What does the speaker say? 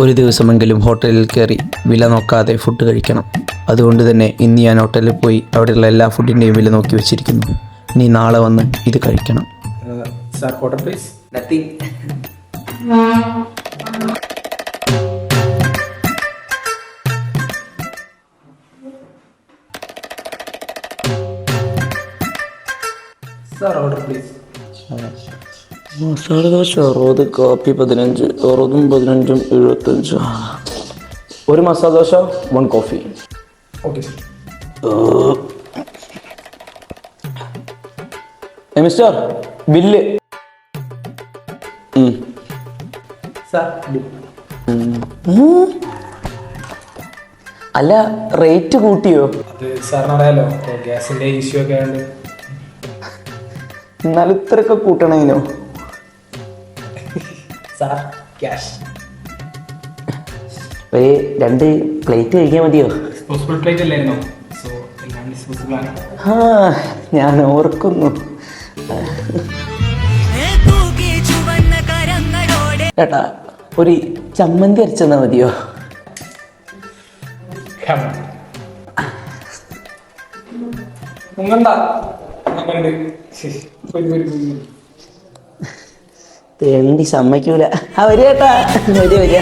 ഒരു ദിവസമെങ്കിലും ഹോട്ടലിൽ കയറി വില നോക്കാതെ ഫുഡ് കഴിക്കണം. അതുകൊണ്ട് തന്നെ ഇന്ന് ഞാൻ ഹോട്ടലിൽ പോയി അവിടെയുള്ള എല്ലാ ഫുഡിൻ്റെയും വില നോക്കി വെച്ചിരിക്കുന്നു. ഇനി നാളെ വന്ന് ഇത് കഴിക്കണം. Sir, order please. Nothing. Sir, order please. Masala dosa 60, കാപ്പി 15, 60, 15, 75. ഒരു masala dosa 1 coffee. Okay, sir. Mister bill. Sir, bill. അല്ല, റേറ്റ് കൂട്ടിയോ? അത് സാറിന് അറിയാലോ, ഇപ്പോൾ ഗ്യാസിൻ്റെ ഇഷ്യൂ ഒക്കെ ആയതുകൊണ്ട്. എന്നാലും ഇത്രയൊക്കെ കൂട്ടണേനോ? Sir cash. ഒരു 2 പ്ലേറ്റ് കഴിക്കാൻ മതിയോ? ഡിസ്പോസിബിൾ പ്ലേറ്റ് അല്ലായിരുന്നോ? സോ എല്ലാം ഡിസ്പോസിബിൾ ആണ്. ഞാൻ ഓർക്കുന്നു. ചേട്ടാ, ഒരു ചമ്മന്തി അരച്ചെന്നാ മതിയോ? മുങ്ങണ്ട. തേണ്ടി സമ്മതിക്കൂല. വരിക ചേട്ടാ, വരിക.